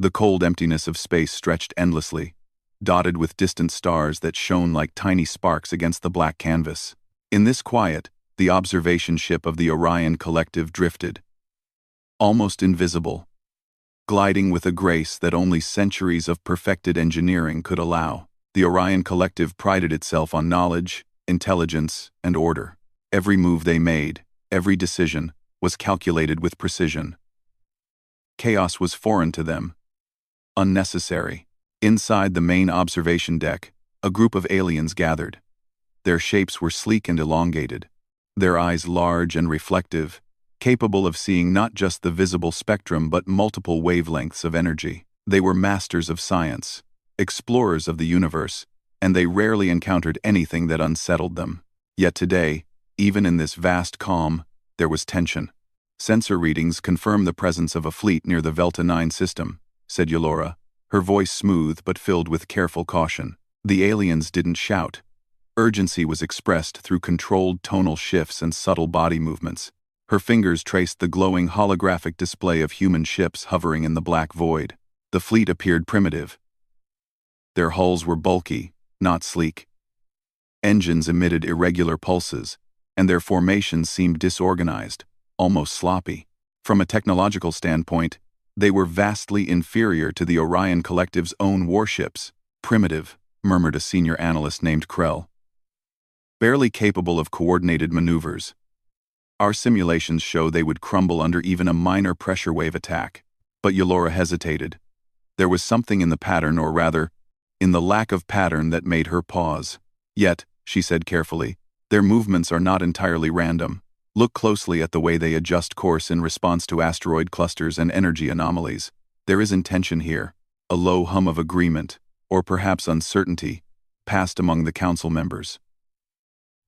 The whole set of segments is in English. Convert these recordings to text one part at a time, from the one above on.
The cold emptiness of space stretched endlessly, dotted with distant stars that shone like tiny sparks against the black canvas. In this quiet, the observation ship of the Orion Collective drifted, almost invisible, gliding with a grace that only centuries of perfected engineering could allow. The Orion Collective prided itself on knowledge, intelligence, and order. Every move they made, every decision, was calculated with precision. Chaos was foreign to them, unnecessary. Inside the main observation deck, a group of aliens gathered. Their shapes were sleek and elongated, their eyes large and reflective, capable of seeing not just the visible spectrum but multiple wavelengths of energy. They were masters of science, explorers of the universe, and they rarely encountered anything that unsettled them. Yet today, even in this vast calm, there was tension. "Sensor readings confirm the presence of a fleet near the Velta 9 system," said Yolora, her voice smooth but filled with careful caution. The aliens didn't shout. Urgency was expressed through controlled tonal shifts and subtle body movements. Her fingers traced the glowing holographic display of human ships hovering in the black void. The fleet appeared primitive. Their hulls were bulky, not sleek. Engines emitted irregular pulses, and their formations seemed disorganized, almost sloppy. From a technological standpoint, they were vastly inferior to the Orion Collective's own warships. "Primitive," murmured a senior analyst named Krell. "Barely capable of coordinated maneuvers. Our simulations show they would crumble under even a minor pressure wave attack." But Yolora hesitated. There was something in the pattern, or rather, in the lack of pattern, that made her pause. "Yet," she said carefully, "their movements are not entirely random. Look closely at the way they adjust course in response to asteroid clusters and energy anomalies. There is intention here, a low hum of agreement, or perhaps uncertainty, passed among the council members."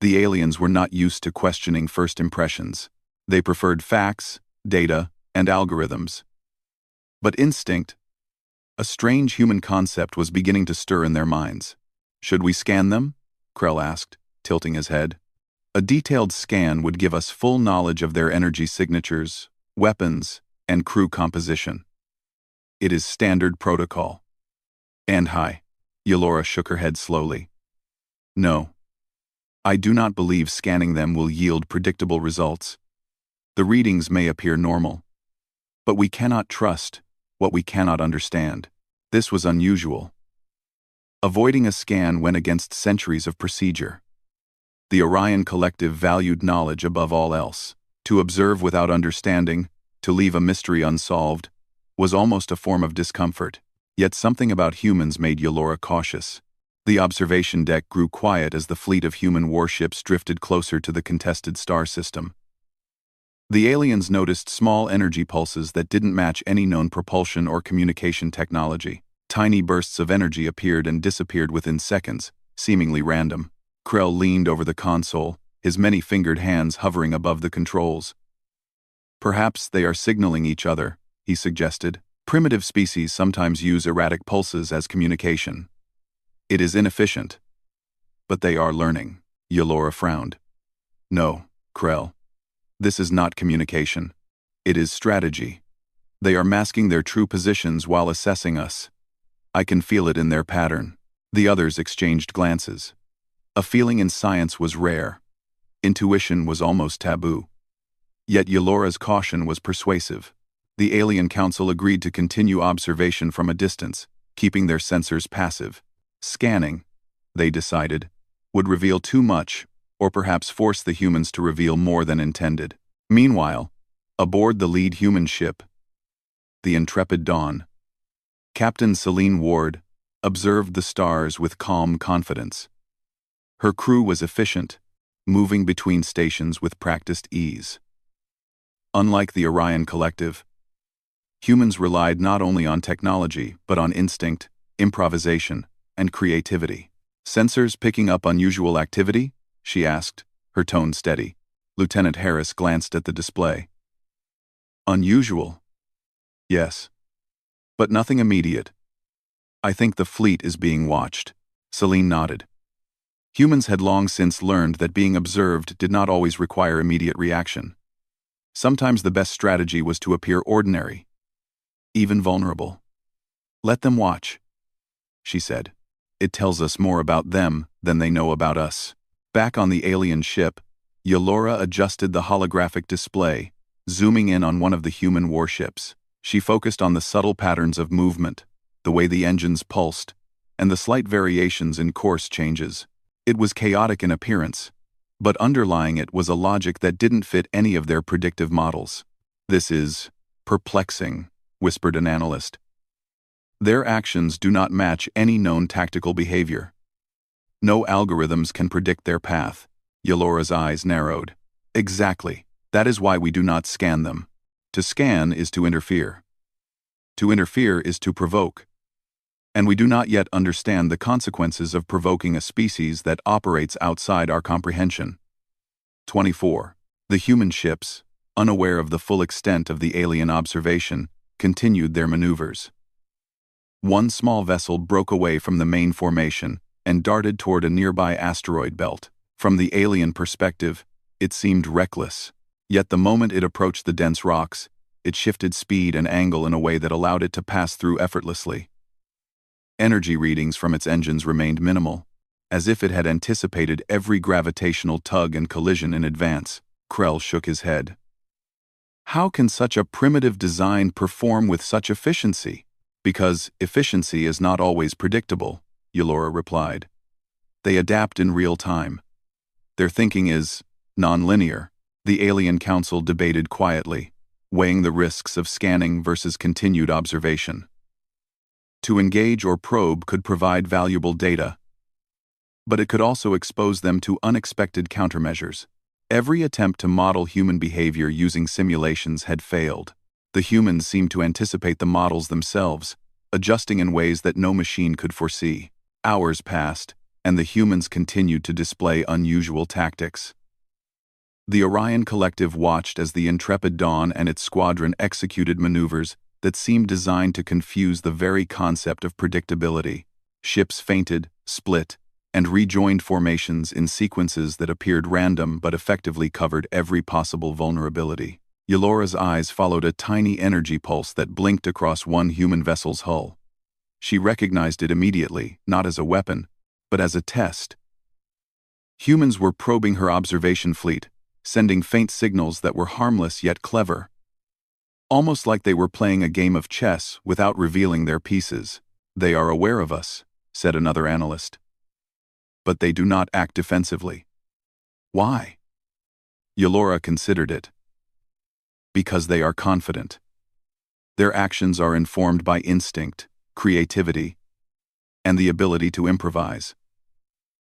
The aliens were not used to questioning first impressions. They preferred facts, data, and algorithms. But instinct, a strange human concept, was beginning to stir in their minds. "Should we scan them?" Krell asked, tilting his head. "A detailed scan would give us full knowledge of their energy signatures, weapons, and crew composition. It is standard protocol." "And hi." Yolora shook her head slowly. "No. I do not believe scanning them will yield predictable results. The readings may appear normal, but we cannot trust what we cannot understand." This was unusual. Avoiding a scan went against centuries of procedure. The Orion Collective valued knowledge above all else. To observe without understanding, to leave a mystery unsolved, was almost a form of discomfort. Yet something about humans made Yolora cautious. The observation deck grew quiet as the fleet of human warships drifted closer to the contested star system. The aliens noticed small energy pulses that didn't match any known propulsion or communication technology. Tiny bursts of energy appeared and disappeared within seconds, seemingly random. Krell leaned over the console, his many-fingered hands hovering above the controls. "Perhaps they are signaling each other," he suggested. "Primitive species sometimes use erratic pulses as communication. It is inefficient, but they are learning." Yolora frowned. "No, Krell. This is not communication. It is strategy. They are masking their true positions while assessing us. I can feel it in their pattern." The others exchanged glances. A feeling in science was rare. Intuition was almost taboo. Yet Yolora's caution was persuasive. The Alien Council agreed to continue observation from a distance, keeping their sensors passive. Scanning, they decided, would reveal too much, or perhaps force the humans to reveal more than intended. Meanwhile, aboard the lead human ship, the Intrepid Dawn, Captain Celine Ward observed the stars with calm confidence. Her crew was efficient, moving between stations with practiced ease. Unlike the Orion Collective, humans relied not only on technology but on instinct, improvisation, and creativity. "Sensors picking up unusual activity?" she asked, her tone steady. Lieutenant Harris glanced at the display. "Unusual? Yes. But nothing immediate. I think the fleet is being watched." Celine nodded. Humans had long since learned that being observed did not always require immediate reaction. Sometimes the best strategy was to appear ordinary, even vulnerable. "Let them watch," she said. "It tells us more about them than they know about us." Back on the alien ship, Yolora adjusted the holographic display, zooming in on one of the human warships. She focused on the subtle patterns of movement, the way the engines pulsed, and the slight variations in course changes. It was chaotic in appearance, but underlying it was a logic that didn't fit any of their predictive models. "This is perplexing," whispered an analyst. "Their actions do not match any known tactical behavior. No algorithms can predict their path." Yolora's eyes narrowed. "Exactly. That is why we do not scan them. To scan is to interfere. To interfere is to provoke. And we do not yet understand the consequences of provoking a species that operates outside our comprehension." 24. The human ships, unaware of the full extent of the alien observation, continued their maneuvers. One small vessel broke away from the main formation and darted toward a nearby asteroid belt. From the alien perspective, it seemed reckless. Yet the moment it approached the dense rocks, it shifted speed and angle in a way that allowed it to pass through effortlessly. Energy readings from its engines remained minimal, as if it had anticipated every gravitational tug and collision in advance. Krell shook his head. "How can such a primitive design perform with such efficiency?" "Because efficiency is not always predictable," Yolora replied. "They adapt in real time. Their thinking is non-linear." The Alien Council debated quietly, weighing the risks of scanning versus continued observation. To engage or probe could provide valuable data, but it could also expose them to unexpected countermeasures. Every attempt to model human behavior using simulations had failed. The humans seemed to anticipate the models themselves, adjusting in ways that no machine could foresee. Hours passed, and the humans continued to display unusual tactics. The Orion Collective watched as the intrepid Dawn and its squadron executed maneuvers that seemed designed to confuse the very concept of predictability. Ships feinted, split, and rejoined formations in sequences that appeared random but effectively covered every possible vulnerability. Yolora's eyes followed a tiny energy pulse that blinked across one human vessel's hull. She recognized it immediately, not as a weapon, but as a test. Humans were probing her observation fleet, sending faint signals that were harmless yet clever. Almost like they were playing a game of chess without revealing their pieces. "They are aware of us," said another analyst. "But they do not act defensively." "Why?" Yolora considered it. "Because they are confident. Their actions are informed by instinct, creativity, and the ability to improvise.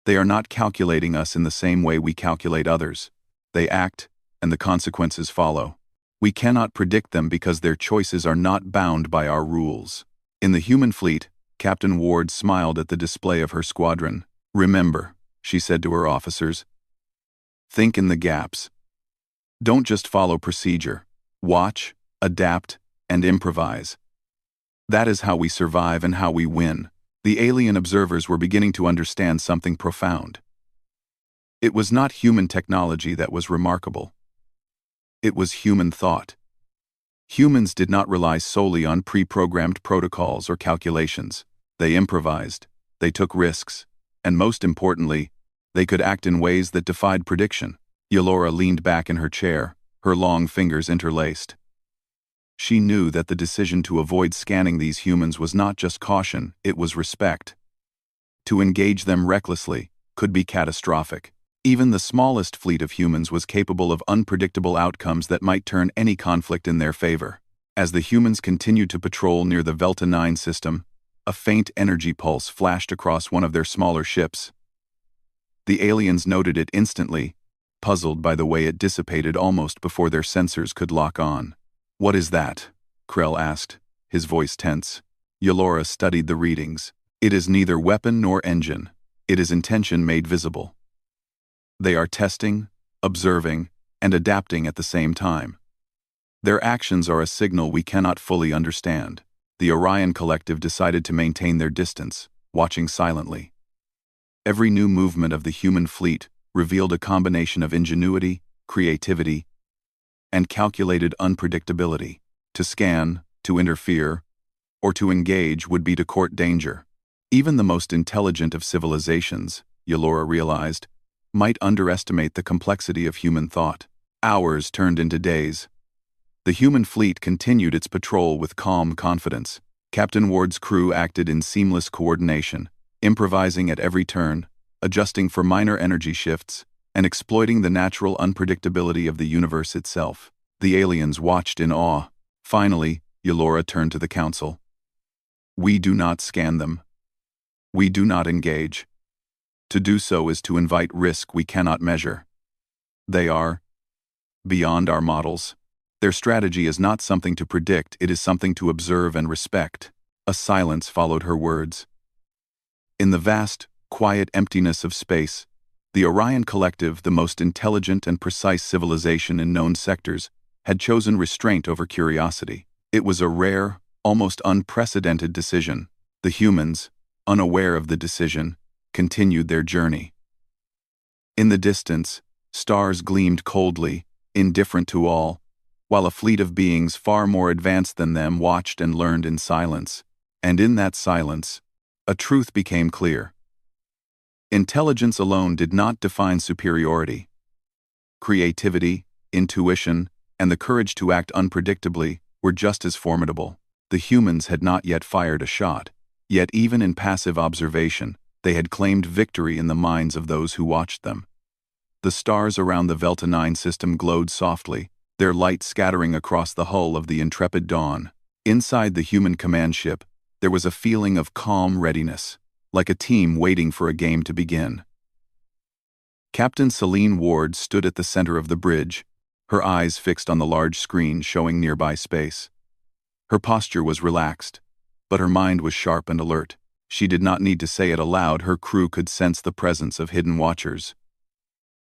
They are not calculating us in the same way we calculate others. They act, and the consequences follow. We cannot predict them because their choices are not bound by our rules." In the human fleet, Captain Ward smiled at the display of her squadron. "Remember," she said to her officers, "think in the gaps. Don't just follow procedure. Watch, adapt, and improvise. That is how we survive and how we win." The alien observers were beginning to understand something profound. It was not human technology that was remarkable. It was human thought. Humans did not rely solely on pre-programmed protocols or calculations. They improvised, they took risks, and most importantly, they could act in ways that defied prediction. Yolora leaned back in her chair, her long fingers interlaced. She knew that the decision to avoid scanning these humans was not just caution, it was respect. To engage them recklessly could be catastrophic. Even the smallest fleet of humans was capable of unpredictable outcomes that might turn any conflict in their favor. As the humans continued to patrol near the Velta 9 system, a faint energy pulse flashed across one of their smaller ships. The aliens noted it instantly, puzzled by the way it dissipated almost before their sensors could lock on. "What is that?" Krell asked, his voice tense. Yolora studied the readings. "It is neither weapon nor engine. It is intention made visible. They are testing, observing, and adapting at the same time. Their actions are a signal we cannot fully understand." The Orion Collective decided to maintain their distance, watching silently. Every new movement of the human fleet revealed a combination of ingenuity, creativity, and calculated unpredictability. To scan, to interfere, or to engage would be to court danger. Even the most intelligent of civilizations, Yolora realized, might underestimate the complexity of human thought. Hours turned into days. The human fleet continued its patrol with calm confidence. Captain Ward's crew acted in seamless coordination, improvising at every turn, adjusting for minor energy shifts, and exploiting the natural unpredictability of the universe itself. The aliens watched in awe. Finally, Yolora turned to the Council. We do not scan them. We do not engage. To do so is to invite risk we cannot measure. They are beyond our models. Their strategy is not something to predict, it is something to observe and respect. A silence followed her words. In the vast, quiet emptiness of space, the Orion Collective, the most intelligent and precise civilization in known sectors, had chosen restraint over curiosity. It was a rare, almost unprecedented decision. The humans, unaware of the decision, continued their journey. In the distance, stars gleamed coldly, indifferent to all, while a fleet of beings far more advanced than them watched and learned in silence. And in that silence, a truth became clear. Intelligence alone did not define superiority. Creativity, intuition, and the courage to act unpredictably were just as formidable. The humans had not yet fired a shot, yet even in passive observation, they had claimed victory in the minds of those who watched them. The stars around the Velta 9 system glowed softly, their light scattering across the hull of the intrepid Dawn. Inside the human command ship, there was a feeling of calm readiness, like a team waiting for a game to begin. Captain Celine Ward stood at the center of the bridge, her eyes fixed on the large screen showing nearby space. Her posture was relaxed, but her mind was sharp and alert. She did not need to say it aloud, her crew could sense the presence of hidden watchers.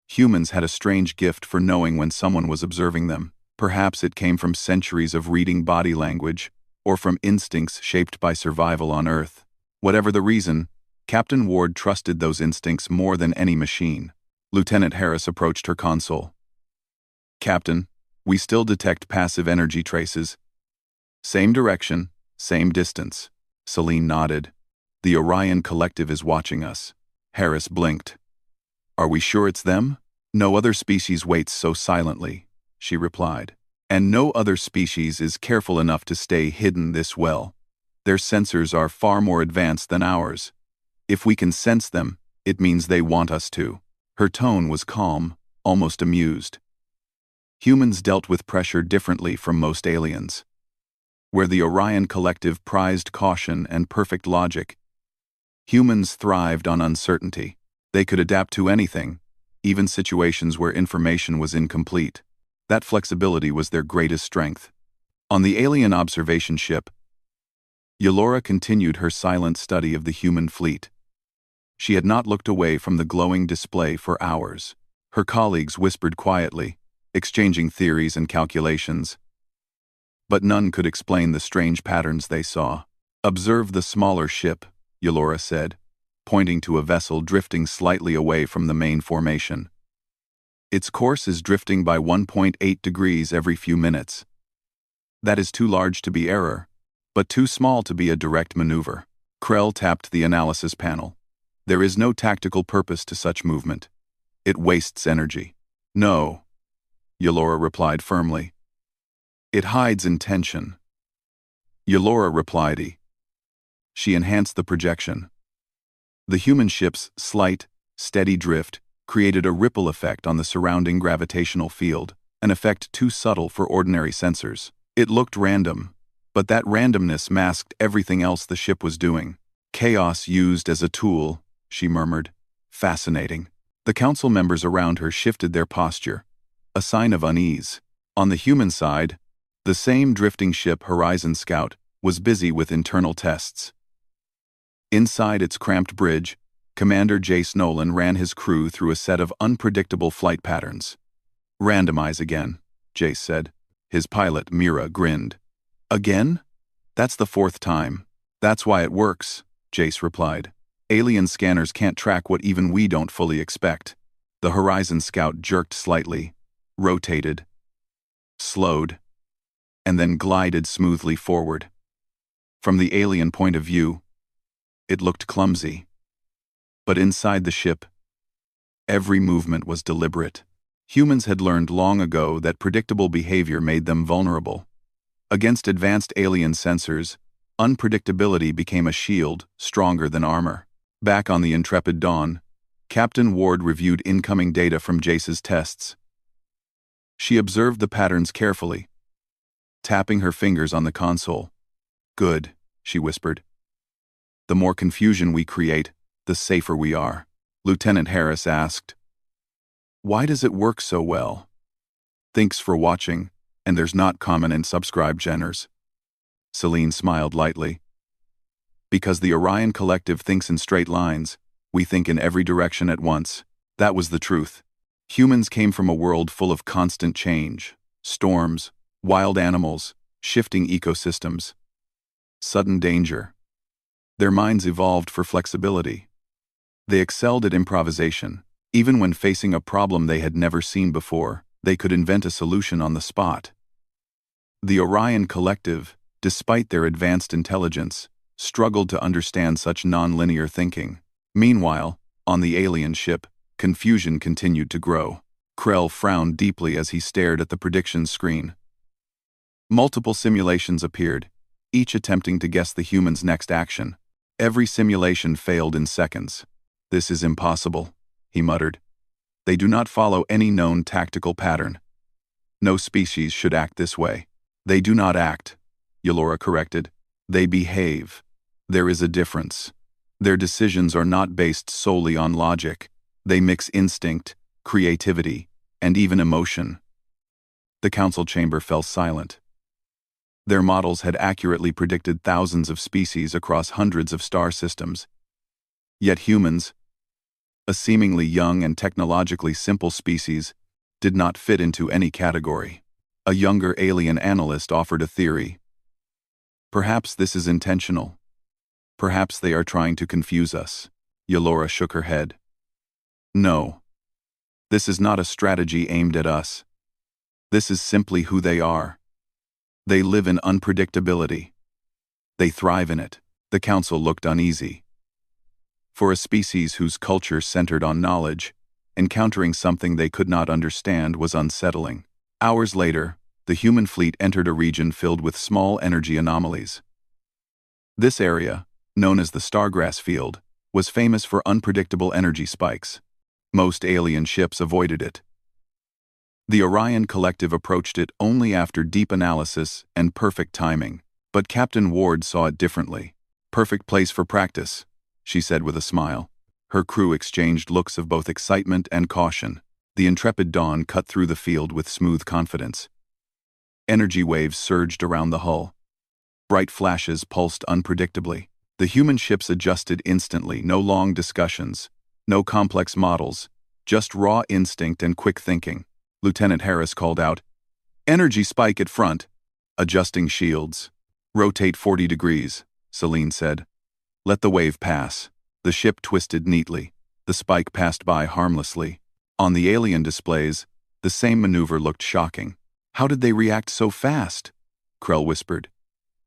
Humans had a strange gift for knowing when someone was observing them. Perhaps it came from centuries of reading body language, or from instincts shaped by survival on Earth. Whatever the reason, Captain Ward trusted those instincts more than any machine. Lieutenant Harris approached her console. Captain, we still detect passive energy traces. Same direction, same distance. Celine nodded. The Orion Collective is watching us. Harris blinked. Are we sure it's them? No other species waits so silently, she replied. And no other species is careful enough to stay hidden this well. Their sensors are far more advanced than ours. If we can sense them, it means they want us to. Her tone was calm, almost amused. Humans dealt with pressure differently from most aliens. Where the Orion Collective prized caution and perfect logic, humans thrived on uncertainty. They could adapt to anything, even situations where information was incomplete. That flexibility was their greatest strength. On the alien observation ship, Yolora continued her silent study of the human fleet. She had not looked away from the glowing display for hours. Her colleagues whispered quietly, exchanging theories and calculations. But none could explain the strange patterns they saw. Observe the smaller ship, Yolora said, pointing to a vessel drifting slightly away from the main formation. Its course is drifting by 1.8 degrees every few minutes. That is too large to be error, but too small to be a direct maneuver. Krell tapped the analysis panel. There is no tactical purpose to such movement. It wastes energy. No, Yolora replied firmly. It hides intention. Yolora replied. She enhanced the projection. The human ship's slight, steady drift created a ripple effect on the surrounding gravitational field, an effect too subtle for ordinary sensors. It looked random, but that randomness masked everything else the ship was doing. Chaos used as a tool, she murmured. Fascinating. The council members around her shifted their posture, a sign of unease. On the human side, the same drifting ship Horizon Scout was busy with internal tests. Inside its cramped bridge, Commander Jace Nolan ran his crew through a set of unpredictable flight patterns. Randomize again, Jace said. His pilot, Mira, grinned. Again? That's the 4th time. That's why it works, Jace replied. Alien scanners can't track what even we don't fully expect. The Horizon Scout jerked slightly, rotated, slowed, and then glided smoothly forward. From the alien point of view, it looked clumsy. But inside the ship, every movement was deliberate. Humans had learned long ago that predictable behavior made them vulnerable. Against advanced alien sensors, unpredictability became a shield stronger than armor. Back on the Intrepid Dawn, Captain Ward reviewed incoming data from Jace's tests. She observed the patterns carefully, tapping her fingers on the console. "Good," she whispered. "The more confusion we create, the safer we are." Lieutenant Harris asked, "Why does it work so well?" "Thanks for watching, and there's not comment and subscribe, Jenners." Celine smiled lightly. "Because the Orion Collective thinks in straight lines, we think in every direction at once." That was the truth. Humans came from a world full of constant change, storms, wild animals, shifting ecosystems, sudden danger. Their minds evolved for flexibility. They excelled at improvisation. Even when facing a problem they had never seen before, they could invent a solution on the spot. The Orion Collective, despite their advanced intelligence, struggled to understand such non-linear thinking. Meanwhile, on the alien ship, confusion continued to grow. Krell frowned deeply as he stared at the prediction screen. Multiple simulations appeared, each attempting to guess the human's next action. Every simulation failed in seconds. "This is impossible," he muttered. "They do not follow any known tactical pattern. No species should act this way." "They do not act," Yolora corrected. "They behave. There is a difference. Their decisions are not based solely on logic. They mix instinct, creativity, and even emotion." The council chamber fell silent. Their models had accurately predicted thousands of species across hundreds of star systems. Yet humans, a seemingly young and technologically simple species, did not fit into any category. A younger alien analyst offered a theory. "Perhaps this is intentional. Perhaps they are trying to confuse us." Yolora shook her head. "No. This is not a strategy aimed at us. This is simply who they are. They live in unpredictability. They thrive in it." The council looked uneasy. For a species whose culture centered on knowledge, encountering something they could not understand was unsettling. Hours later, the human fleet entered a region filled with small energy anomalies. This area, known as the Stargrass Field, was famous for unpredictable energy spikes. Most alien ships avoided it. The Orion Collective approached it only after deep analysis and perfect timing, but Captain Ward saw it differently. "Perfect place for practice," she said with a smile. Her crew exchanged looks of both excitement and caution. The Intrepid Dawn cut through the field with smooth confidence. Energy waves surged around the hull. Bright flashes pulsed unpredictably. The human ships adjusted instantly, no long discussions, no complex models, just raw instinct and quick thinking. Lieutenant Harris called out, "Energy spike at front." "Adjusting shields." "Rotate 40 degrees, Celine said. "Let the wave pass." The ship twisted neatly. The spike passed by harmlessly. On the alien displays, the same maneuver looked shocking. "How did they react so fast?" Krell whispered.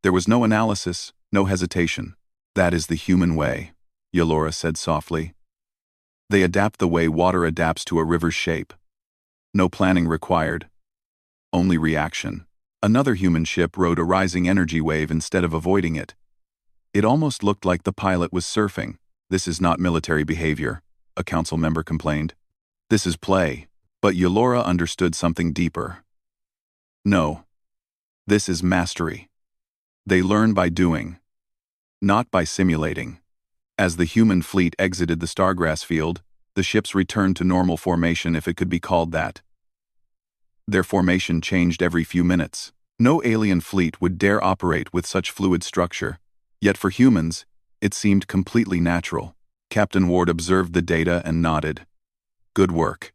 "There was no analysis, no hesitation." "That is the human way," Yolora said softly. "They adapt the way water adapts to a river's shape. No planning required. Only reaction." Another human ship rode a rising energy wave instead of avoiding it. It almost looked like the pilot was surfing. "This is not military behavior," a council member complained. "This is play." But Yolora understood something deeper. "No. This is mastery. They learn by doing, not by simulating." As the human fleet exited the Stargrass Field, the ships returned to normal formation, if it could be called that. Their formation changed every few minutes. No alien fleet would dare operate with such fluid structure, yet for humans, it seemed completely natural. Captain Ward observed the data and nodded. "Good work.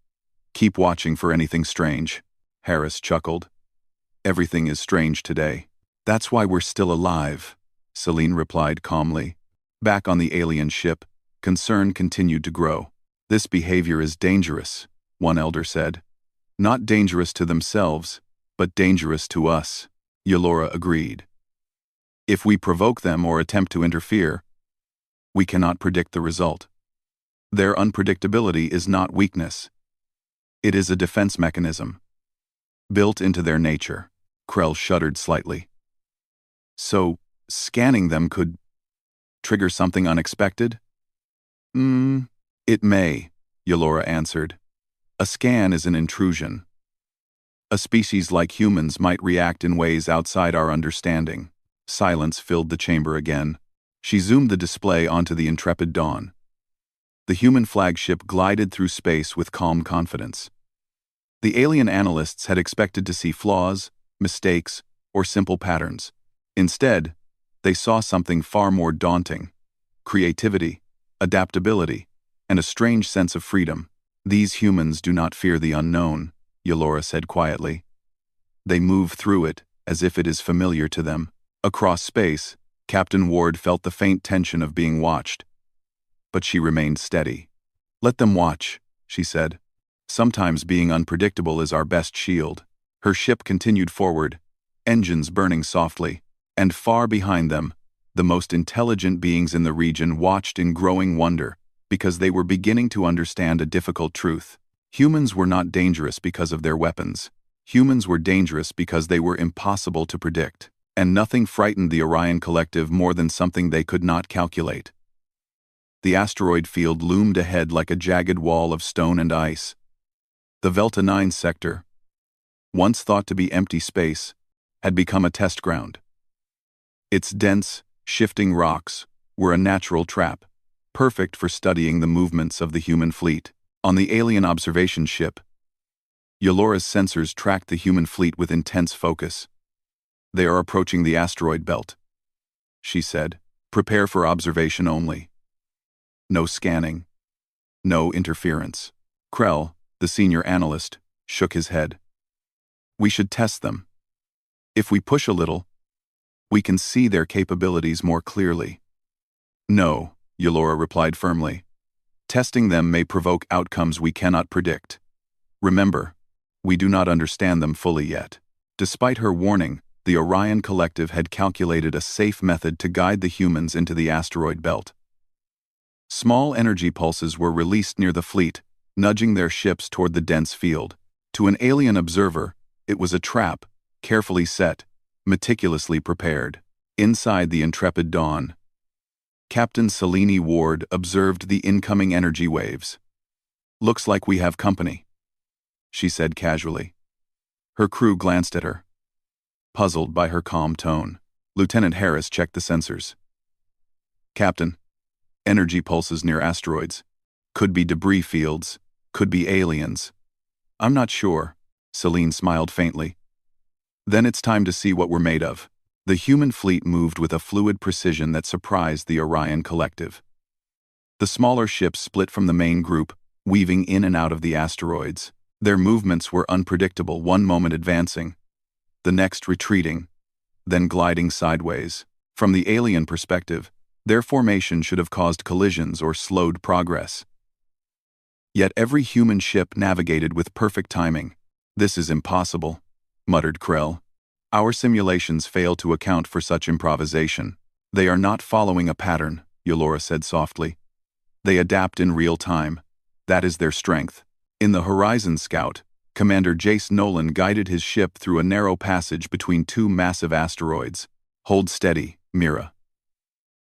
Keep watching for anything strange." Harris chuckled. "Everything is strange today. That's why we're still alive," Celine replied calmly. Back on the alien ship, concern continued to grow. "This behavior is dangerous," one elder said. "Not dangerous to themselves, but dangerous to us," Yolora agreed. If we provoke them or attempt to interfere, we cannot predict the result. Their unpredictability is not weakness. It is a defense mechanism, built into their nature. Krell shuddered slightly. So, scanning them could trigger something unexpected? It may, Yolora answered. A scan is an intrusion. A species like humans might react in ways outside our understanding. Silence filled the chamber again. She zoomed the display onto the intrepid Dawn. The human flagship glided through space with calm confidence. The alien analysts had expected to see flaws, mistakes, or simple patterns. Instead, they saw something far more daunting: creativity, adaptability, and a strange sense of freedom. These humans do not fear the unknown, Yolora said quietly. They move through it as if it is familiar to them. Across space, Captain Ward felt the faint tension of being watched. But she remained steady. Let them watch, she said. Sometimes being unpredictable is our best shield. Her ship continued forward, engines burning softly, and far behind them, the most intelligent beings in the region watched in growing wonder, because they were beginning to understand a difficult truth. Humans were not dangerous because of their weapons. Humans were dangerous because they were impossible to predict. And nothing frightened the Orion Collective more than something they could not calculate. The asteroid field loomed ahead like a jagged wall of stone and ice. The Velta 9 sector, once thought to be empty space, had become a test ground. Its dense, shifting rocks were a natural trap, perfect for studying the movements of the human fleet. On the alien observation ship, Yolora's sensors tracked the human fleet with intense focus. They are approaching the asteroid belt, she said. Prepare for observation only. No scanning. No interference. Krell, the senior analyst, shook his head. We should test them. If we push a little, we can see their capabilities more clearly. No, Yolora replied firmly. Testing them may provoke outcomes we cannot predict. Remember, we do not understand them fully yet. Despite her warning, the Orion Collective had calculated a safe method to guide the humans into the asteroid belt. Small energy pulses were released near the fleet, nudging their ships toward the dense field. To an alien observer, it was a trap, carefully set, meticulously prepared. Inside the intrepid Dawn, Captain Selene Ward observed the incoming energy waves. Looks like we have company, she said casually. Her crew glanced at her, puzzled by her calm tone. Lieutenant Harris checked the sensors. Captain, energy pulses near asteroids. Could be debris fields, could be aliens. I'm not sure, Selene smiled faintly. Then it's time to see what we're made of. The human fleet moved with a fluid precision that surprised the Orion Collective. The smaller ships split from the main group, weaving in and out of the asteroids. Their movements were unpredictable, one moment advancing, the next retreating, then gliding sideways. From the alien perspective, their formation should have caused collisions or slowed progress. Yet every human ship navigated with perfect timing. This is impossible, muttered Krell. Our simulations fail to account for such improvisation. They are not following a pattern, Yolora said softly. They adapt in real time. That is their strength. In the Horizon Scout, Commander Jace Nolan guided his ship through a narrow passage between two massive asteroids. Hold steady, Mira.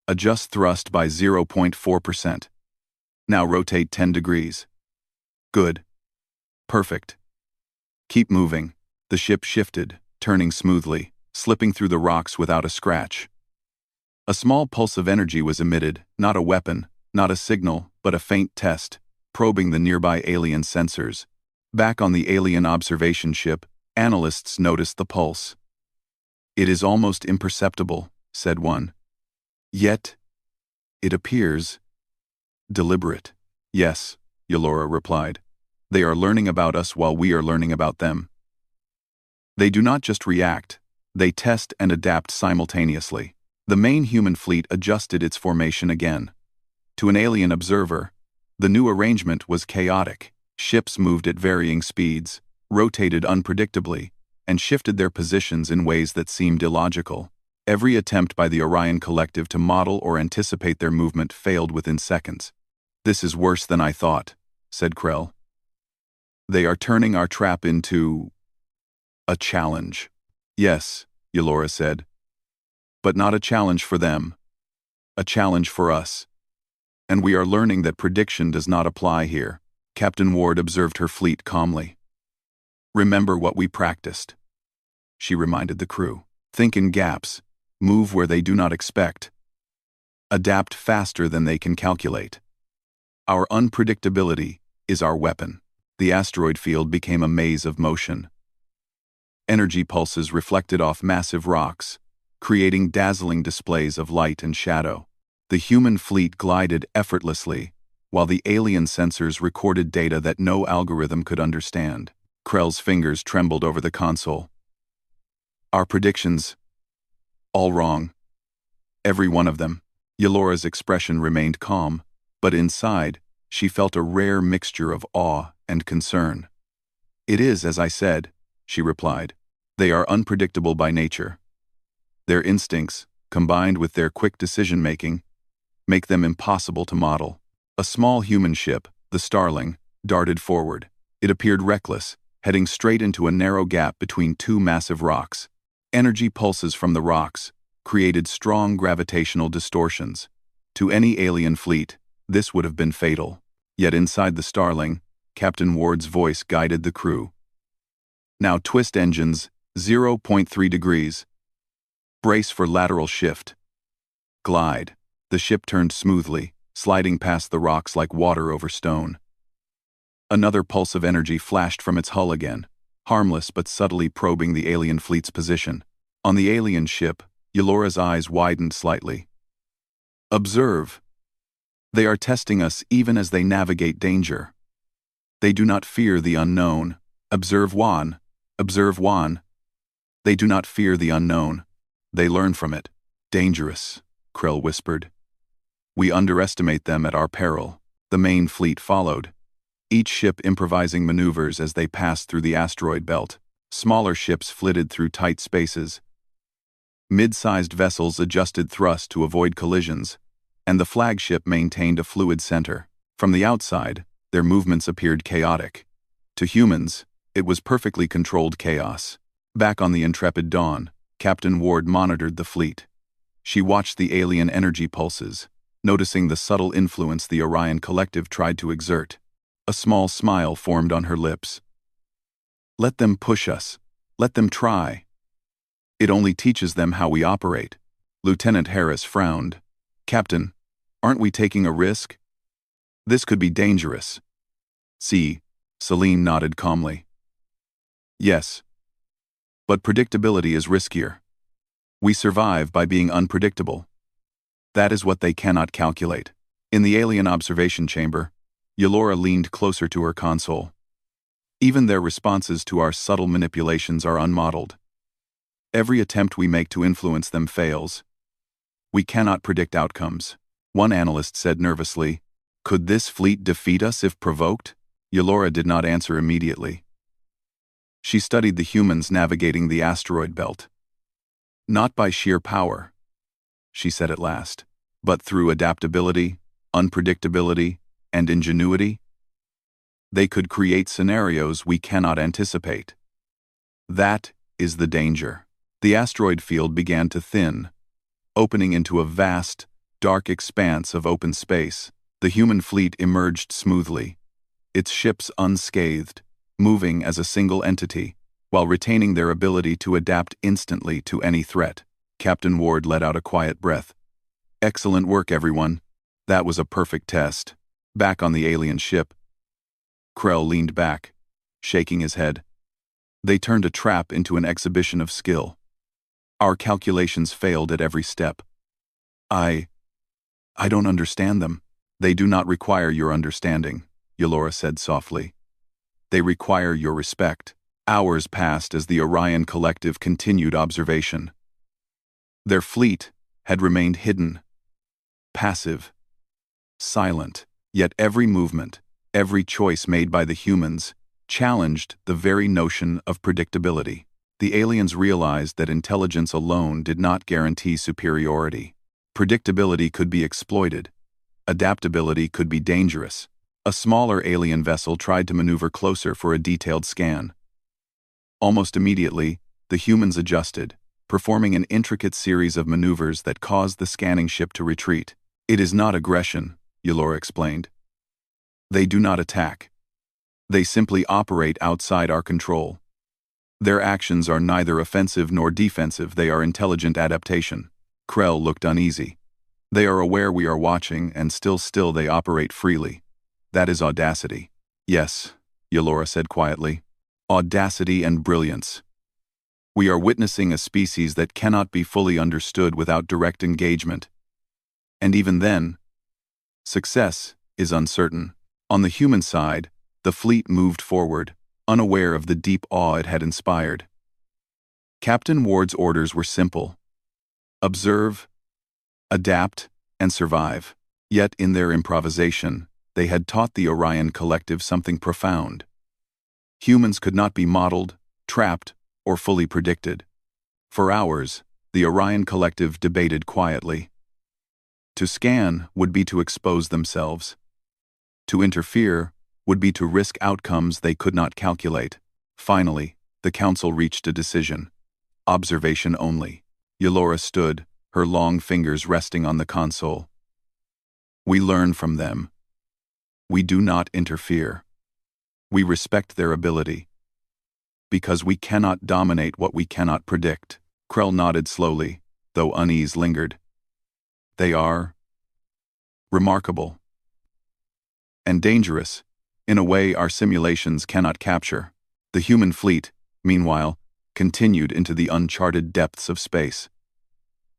Adjust thrust by 0.4%. Now rotate 10 degrees. Good. Perfect. Keep moving. The ship shifted, turning smoothly, slipping through the rocks without a scratch. A small pulse of energy was emitted, not a weapon, not a signal, but a faint test, probing the nearby alien sensors. Back on the alien observation ship, analysts noticed the pulse. It is almost imperceptible, said one. Yet, it appears deliberate. Yes, Yolora replied. They are learning about us while we are learning about them. They do not just react, they test and adapt simultaneously. The main human fleet adjusted its formation again. To an alien observer, the new arrangement was chaotic. Ships moved at varying speeds, rotated unpredictably, and shifted their positions in ways that seemed illogical. Every attempt by the Orion Collective to model or anticipate their movement failed within seconds. "This is worse than I thought," said Krell. "They are turning our trap into a challenge." "Yes," Yolora said. "But not a challenge for them. A challenge for us. And we are learning that prediction does not apply here." Captain Ward observed her fleet calmly. "Remember what we practiced," she reminded the crew. "Think in gaps. Move where they do not expect. Adapt faster than they can calculate. Our unpredictability is our weapon." The asteroid field became a maze of motion. Energy pulses reflected off massive rocks, creating dazzling displays of light and shadow. The human fleet glided effortlessly, while the alien sensors recorded data that no algorithm could understand. Krell's fingers trembled over the console. "Our predictions, all wrong. Every one of them." Yolora's expression remained calm, but inside, she felt a rare mixture of awe and concern. "It is as I said," she replied. "They are unpredictable by nature. Their instincts, combined with their quick decision-making, make them impossible to model." A small human ship, the Starling, darted forward. It appeared reckless, heading straight into a narrow gap between two massive rocks. Energy pulses from the rocks created strong gravitational distortions. To any alien fleet, this would have been fatal. Yet inside the Starling, Captain Ward's voice guided the crew. "Now twist engines, 0.3 degrees. Brace for lateral shift. Glide." The ship turned smoothly, sliding past the rocks like water over stone. Another pulse of energy flashed from its hull again, harmless but subtly probing the alien fleet's position. On the alien ship, Yolora's eyes widened slightly. "Observe. They are testing us even as they navigate danger. They do not fear the unknown. Observe Juan. Observe Juan. They do not fear the unknown. They learn from it." "Dangerous," Krell whispered. "We underestimate them at our peril." The main fleet followed, each ship improvising maneuvers as they passed through the asteroid belt. Smaller ships flitted through tight spaces. Mid-sized vessels adjusted thrust to avoid collisions, and the flagship maintained a fluid center. From the outside, their movements appeared chaotic. To humans, it was perfectly controlled chaos. Back on the intrepid Dawn, Captain Ward monitored the fleet. She watched the alien energy pulses, noticing the subtle influence the Orion Collective tried to exert. A small smile formed on her lips. "Let them push us. Let them try. It only teaches them how we operate." Lieutenant Harris frowned. "Captain, aren't we taking a risk? This could be dangerous." "See," Celine nodded calmly. "Yes. But predictability is riskier. We survive by being unpredictable. That is what they cannot calculate." In the alien observation chamber, Yolora leaned closer to her console. "Even their responses to our subtle manipulations are unmodeled. Every attempt we make to influence them fails. We cannot predict outcomes." One analyst said nervously, "Could this fleet defeat us if provoked?" Yolora did not answer immediately. She studied the humans navigating the asteroid belt. "Not by sheer power," she said at last, "but through adaptability, unpredictability, and ingenuity. They could create scenarios we cannot anticipate. That is the danger." The asteroid field began to thin, opening into a vast, dark expanse of open space. The human fleet emerged smoothly, its ships unscathed, moving as a single entity, while retaining their ability to adapt instantly to any threat. Captain Ward let out a quiet breath. "Excellent work, everyone. That was a perfect test." Back on the alien ship, Krell leaned back, shaking his head. "They turned a trap into an exhibition of skill. Our calculations failed at every step. I don't understand them." "They do not require your understanding," Yolora said softly. "They require your respect." Hours passed as the Orion Collective continued observation. Their fleet had remained hidden, passive, silent, yet every movement, every choice made by the humans, challenged the very notion of predictability. the aliens realized that intelligence alone did not guarantee superiority. Predictability could be exploited. Adaptability could be dangerous. A smaller alien vessel tried to maneuver closer for a detailed scan. Almost immediately, the humans adjusted, performing an intricate series of maneuvers that caused the scanning ship to retreat. It is not aggression, Yolora explained. They do not attack. They simply operate outside our control. Their actions are neither offensive nor defensive, they are intelligent adaptation. Krell looked uneasy. They are aware we are watching, and still they operate freely. That is audacity. Yes, Yolora said quietly. Audacity and brilliance. We are witnessing a species that cannot be fully understood without direct engagement. And even then, success is uncertain. On the human side, the fleet moved forward, unaware of the deep awe it had inspired. Captain Ward's orders were simple. Observe, adapt, and survive. Yet in their improvisation, they had taught the Orion Collective something profound. Humans could not be modeled, trapped, or fully predicted. For hours, the Orion Collective debated quietly. To scan would be to expose themselves. To interfere would be to risk outcomes they could not calculate. Finally, the Council reached a decision. Observation only. Yolora stood, her long fingers resting on the console. We learn from them. We do not interfere. We respect their ability. Because we cannot dominate what we cannot predict. Krell nodded slowly, though unease lingered. They are remarkable and dangerous, in a way our simulations cannot capture. The human fleet, meanwhile, continued into the uncharted depths of space.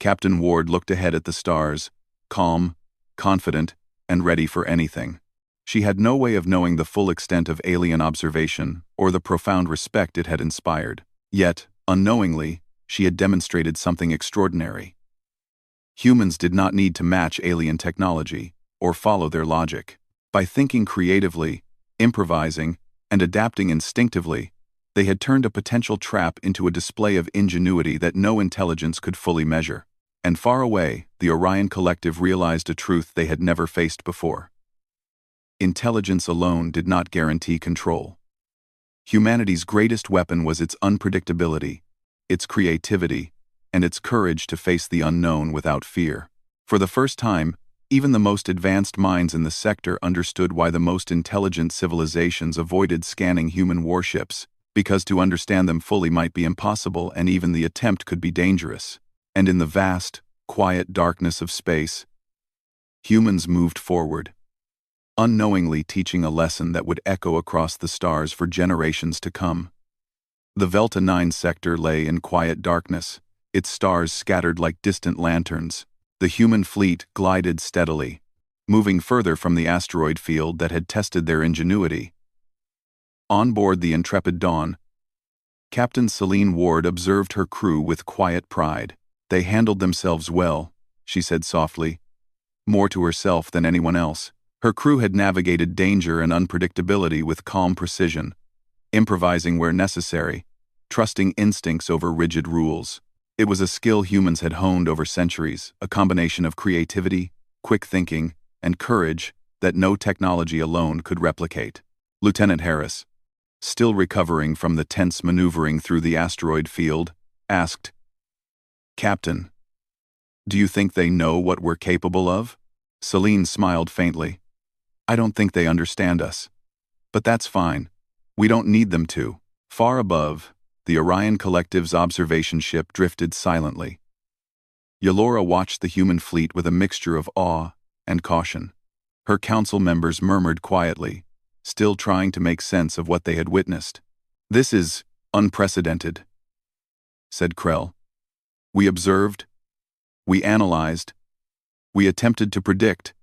Captain Ward looked ahead at the stars, calm, confident, and ready for anything. She had no way of knowing the full extent of alien observation or the profound respect it had inspired. Yet, unknowingly, she had demonstrated something extraordinary. Humans did not need to match alien technology or follow their logic. By thinking creatively, improvising, and adapting instinctively, they had turned a potential trap into a display of ingenuity that no intelligence could fully measure. And far away, the Orion Collective realized a truth they had never faced before. Intelligence alone did not guarantee control. Humanity's greatest weapon was its unpredictability, its creativity, and its courage to face the unknown without fear. For the first time, even the most advanced minds in the sector understood why the most intelligent civilizations avoided scanning human warships, because to understand them fully might be impossible and even the attempt could be dangerous. And in the vast, quiet darkness of space, humans moved forward, unknowingly teaching a lesson that would echo across the stars for generations to come. The Velta 9 sector lay in quiet darkness, its stars scattered like distant lanterns. The human fleet glided steadily, moving further from the asteroid field that had tested their ingenuity. On board the intrepid Dawn, Captain Celine Ward observed her crew with quiet pride. They handled themselves well, she said softly, more to herself than anyone else. Her crew had navigated danger and unpredictability with calm precision, improvising where necessary, trusting instincts over rigid rules. It was a skill humans had honed over centuries, a combination of creativity, quick thinking, and courage that no technology alone could replicate. Lieutenant Harris, still recovering from the tense maneuvering through the asteroid field, asked, "Captain, do you think they know what we're capable of?" Celine smiled faintly. "I don't think they understand us. But that's fine. We don't need them to." Far above, the Orion Collective's observation ship drifted silently. Yolora watched the human fleet with a mixture of awe and caution. Her council members murmured quietly, still trying to make sense of what they had witnessed. "This is unprecedented," said Krell. "We observed, we analyzed, we attempted to predict,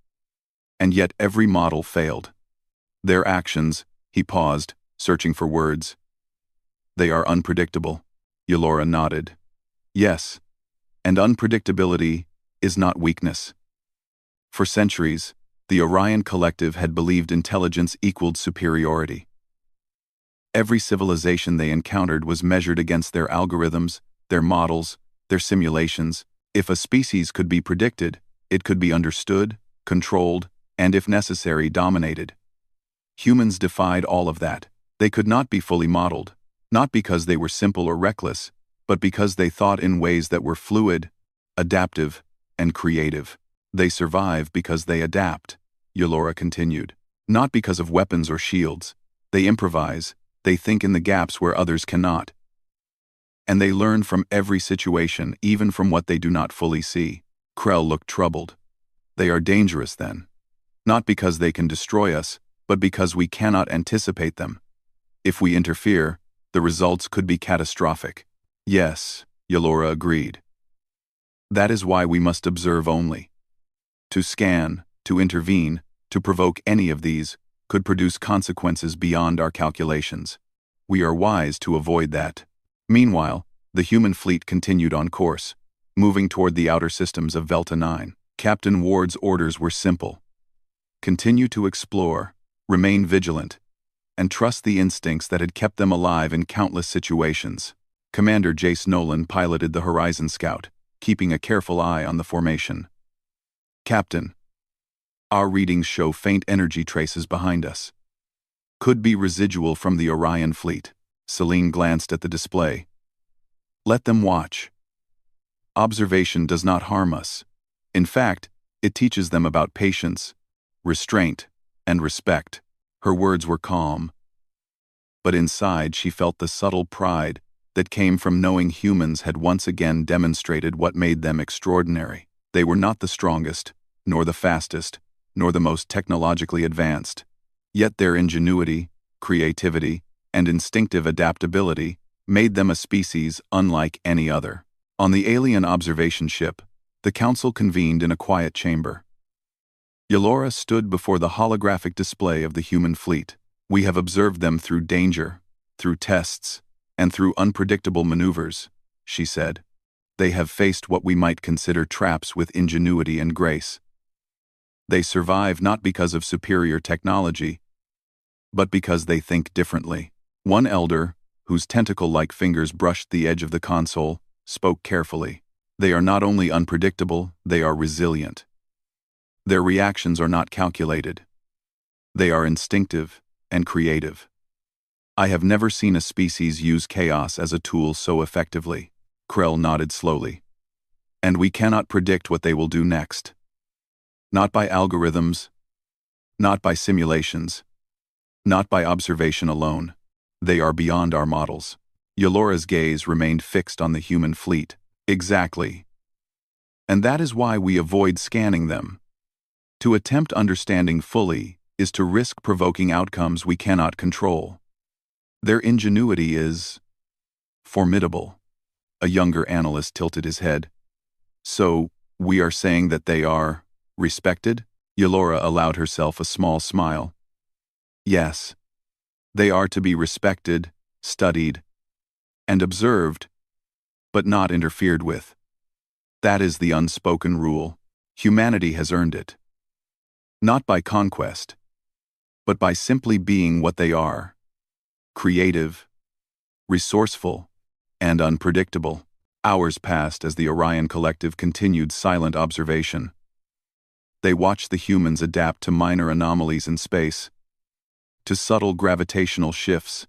and yet every model failed. Their actions," he paused, searching for words. "They are unpredictable." Yolora nodded. "Yes, and unpredictability is not weakness." For centuries, the Orion Collective had believed intelligence equaled superiority. Every civilization they encountered was measured against their algorithms, their models, their simulations. If a species could be predicted, it could be understood, controlled, and if necessary, dominated. Humans defied all of that. They could not be fully modeled, not because they were simple or reckless, but because they thought in ways that were fluid, adaptive, and creative. They survive because they adapt, Yolora continued. Not because of weapons or shields. They improvise, they think in the gaps where others cannot. And they learn from every situation, even from what they do not fully see. Krell looked troubled. They are dangerous then. Not because they can destroy us, but because we cannot anticipate them. If we interfere, the results could be catastrophic. Yes, Yolora agreed. That is why we must observe only. To scan, to intervene, to provoke any of these, could produce consequences beyond our calculations. We are wise to avoid that. Meanwhile, the human fleet continued on course, moving toward the outer systems of Velta 9. Captain Ward's orders were simple. Continue to explore, remain vigilant, and trust the instincts that had kept them alive in countless situations. Commander Jace Nolan piloted the Horizon Scout, keeping a careful eye on the formation. Captain, our readings show faint energy traces behind us. Could be residual from the Orion fleet. Celine glanced at the display. Let them watch. Observation does not harm us. In fact, it teaches them about patience, restraint, and respect. Her words were calm. But inside she felt the subtle pride that came from knowing humans had once again demonstrated what made them extraordinary. They were not the strongest, nor the fastest, nor the most technologically advanced. Yet their ingenuity, creativity, and instinctive adaptability made them a species unlike any other. On the alien observation ship, the council convened in a quiet chamber. Yolora stood before the holographic display of the human fleet. We have observed them through danger, through tests, and through unpredictable maneuvers, she said. They have faced what we might consider traps with ingenuity and grace. They survive not because of superior technology, but because they think differently. One elder, whose tentacle-like fingers brushed the edge of the console, spoke carefully. They are not only unpredictable, they are resilient. Their reactions are not calculated. They are instinctive and creative. I have never seen a species use chaos as a tool so effectively. Krell nodded slowly. And we cannot predict what they will do next. Not by algorithms, not by simulations, not by observation alone. They are beyond our models. Yolora's gaze remained fixed on the human fleet. Exactly. And that is why we avoid scanning them. To attempt understanding fully is to risk provoking outcomes we cannot control. Their ingenuity is formidable. A younger analyst tilted his head. So, we are saying that they are respected? Yolora allowed herself a small smile. Yes. They are to be respected, studied, and observed, but not interfered with. That is the unspoken rule. Humanity has earned it. Not by conquest, but by simply being what they are. Creative, resourceful, and unpredictable. Hours passed as the Orion Collective continued silent observation. They watched the humans adapt to minor anomalies in space, to subtle gravitational shifts,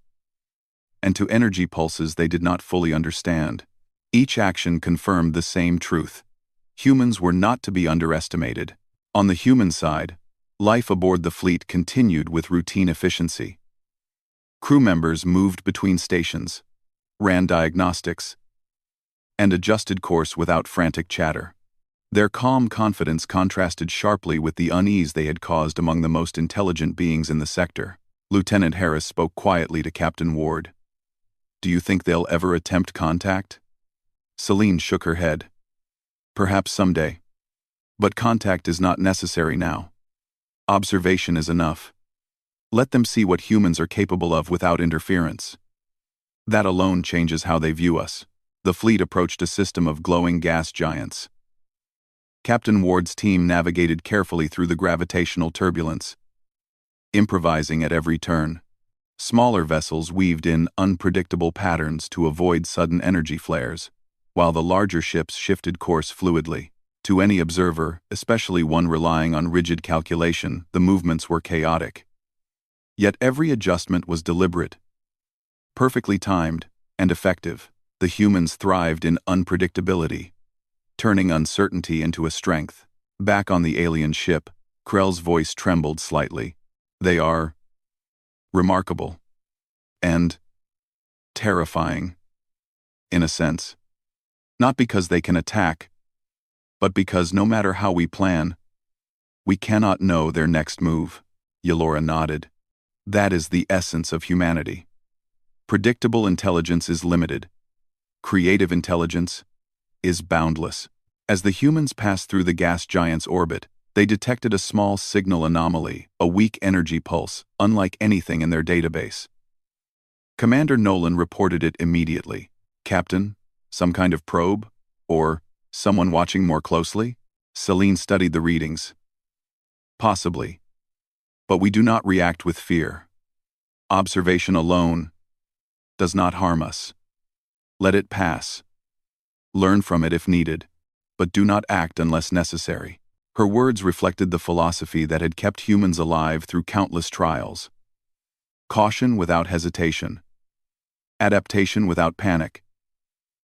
and to energy pulses they did not fully understand. Each action confirmed the same truth. Humans were not to be underestimated. On the human side, life aboard the fleet continued with routine efficiency. Crew members moved between stations, ran diagnostics, and adjusted course without frantic chatter. Their calm confidence contrasted sharply with the unease they had caused among the most intelligent beings in the sector. Lieutenant Harris spoke quietly to Captain Ward. Do you think they'll ever attempt contact? Celine shook her head. Perhaps someday. But contact is not necessary now. Observation is enough. Let them see what humans are capable of without interference. That alone changes how they view us. The fleet approached a system of glowing gas giants. Captain Ward's team navigated carefully through the gravitational turbulence, improvising at every turn. Smaller vessels weaved in unpredictable patterns to avoid sudden energy flares, while the larger ships shifted course fluidly. To any observer, especially one relying on rigid calculation, the movements were chaotic. Yet every adjustment was deliberate, perfectly timed, and effective. The humans thrived in unpredictability, turning uncertainty into a strength. Back on the alien ship, Krell's voice trembled slightly. They are remarkable and terrifying, in a sense. Not because they can attack, but because no matter how we plan, we cannot know their next move. Yolora nodded. That is the essence of humanity. Predictable intelligence is limited. Creative intelligence is boundless. As the humans passed through the gas giant's orbit, they detected a small signal anomaly, a weak energy pulse, unlike anything in their database. Commander Nolan reported it immediately. Captain, some kind of probe? Or someone watching more closely? Celine studied the readings. Possibly. But we do not react with fear. Observation alone does not harm us. Let it pass. Learn from it if needed, but do not act unless necessary. Her words reflected the philosophy that had kept humans alive through countless trials. Caution without hesitation, adaptation without panic,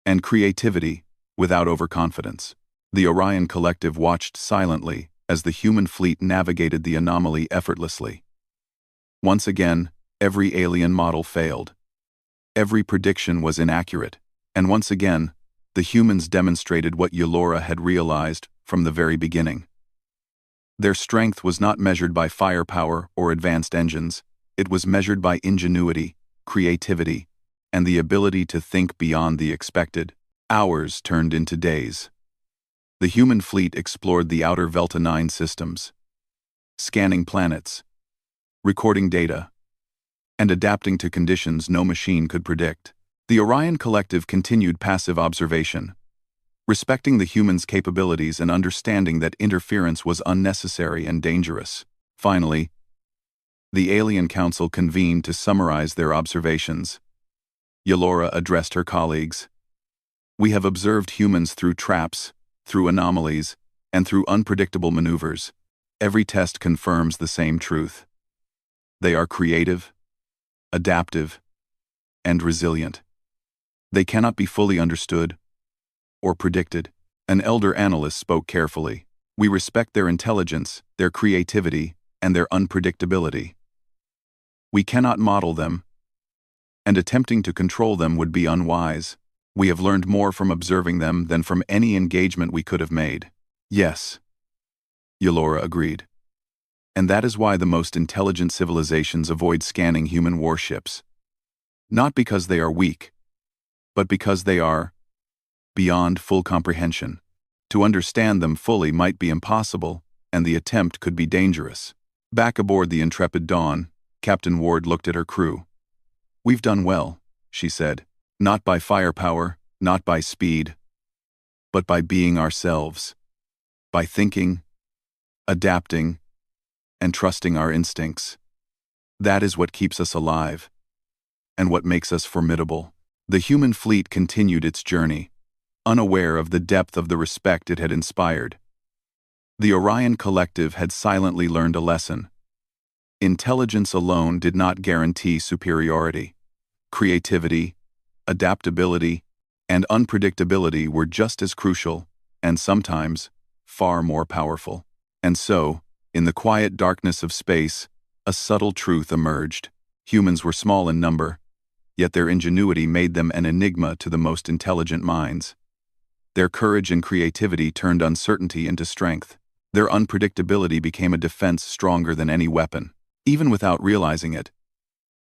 and creativity without overconfidence. The Orion Collective watched silently as the human fleet navigated the anomaly effortlessly. Once again, every alien model failed. Every prediction was inaccurate, and once again, the humans demonstrated what Yolora had realized from the very beginning. Their strength was not measured by firepower or advanced engines, it was measured by ingenuity, creativity, and the ability to think beyond the expected. Hours turned into days. The human fleet explored the outer Velta 9 systems, scanning planets, recording data, and adapting to conditions no machine could predict. The Orion Collective continued passive observation, respecting the humans' capabilities and understanding that interference was unnecessary and dangerous. Finally, the Alien Council convened to summarize their observations. Yolora addressed her colleagues. We have observed humans through traps, through anomalies, and through unpredictable maneuvers. Every test confirms the same truth. They are creative, adaptive, and resilient. They cannot be fully understood or predicted. An elder analyst spoke carefully. We respect their intelligence, their creativity, and their unpredictability. We cannot model them, and attempting to control them would be unwise. We have learned more from observing them than from any engagement we could have made. Yes, Yolora agreed. And that is why the most intelligent civilizations avoid scanning human warships. Not because they are weak, but because they are beyond full comprehension. To understand them fully might be impossible, and the attempt could be dangerous. Back aboard the intrepid Dawn, Captain Ward looked at her crew. We've done well, she said. Not by firepower, not by speed, but by being ourselves. By thinking, adapting, and trusting our instincts. That is what keeps us alive, and what makes us formidable. The human fleet continued its journey, unaware of the depth of the respect it had inspired. The Orion Collective had silently learned a lesson. Intelligence alone did not guarantee superiority. Creativity, adaptability, and unpredictability were just as crucial, and sometimes far more powerful. And so, in the quiet darkness of space, a subtle truth emerged. Humans were small in number, yet their ingenuity made them an enigma to the most intelligent minds. Their courage and creativity turned uncertainty into strength. Their unpredictability became a defense stronger than any weapon. Even without realizing it,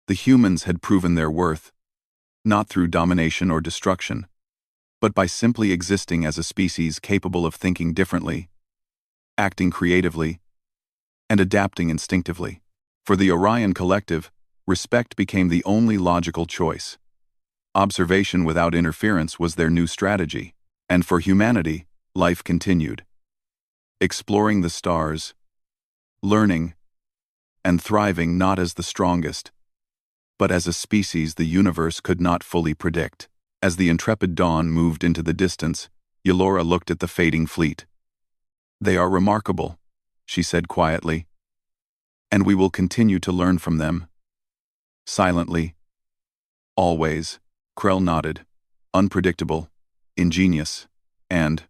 the humans had proven their worth, not through domination or destruction, but by simply existing as a species capable of thinking differently, acting creatively, and adapting instinctively. For the Orion Collective, respect became the only logical choice. Observation without interference was their new strategy, and for humanity, life continued. Exploring the stars, learning, and thriving not as the strongest, but as a species the universe could not fully predict. As the intrepid dawn moved into the distance, Yolora looked at the fading fleet. "They are remarkable," she said quietly, "and we will continue to learn from them." Silently. "Always," Krell nodded. "Unpredictable, ingenious, and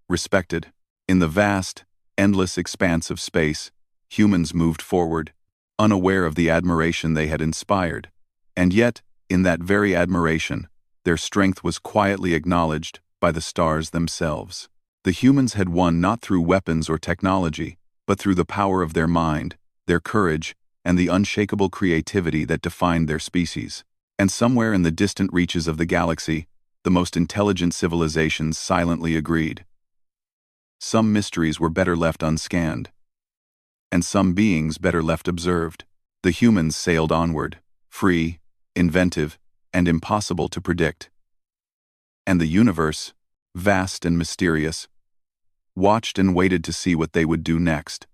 respected." In the vast, endless expanse of space, humans moved forward, unaware of the admiration they had inspired. And yet, in that very admiration, their strength was quietly acknowledged by the stars themselves. The humans had won not through weapons or technology, but through the power of their mind, their courage, and the unshakable creativity that defined their species. And somewhere in the distant reaches of the galaxy, the most intelligent civilizations silently agreed. Some mysteries were better left unscanned, and some beings better left observed. The humans sailed onward, free, inventive, and impossible to predict. And the universe, vast and mysterious, watched and waited to see what they would do next.